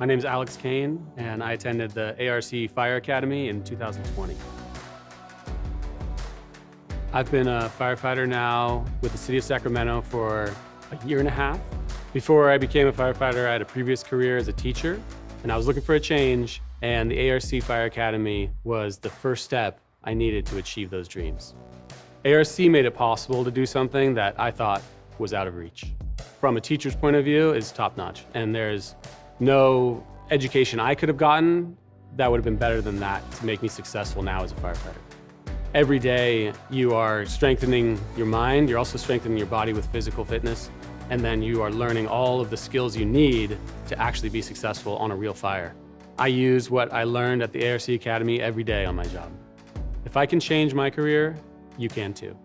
My name is Alex Kane, and I attended the ARC Fire Academy in 2020. I've been a firefighter now with the City of Sacramento for a year and a half. Before I became a firefighter, I had a previous career as a teacher, and I was looking for a change, and the ARC Fire Academy was the first step I needed to achieve those dreams. ARC made it possible to do something that I thought was out of reach. From a teacher's point of view, it's top-notch, and there's no education I could have gotten that would have been better than that to make me successful now as a firefighter. Every day you are strengthening your mind, you're also strengthening your body with physical fitness, and then you are learning all of the skills you need to actually be successful on a real fire. I use what I learned at the ARC Academy every day on my job. If I can change my career, you can too.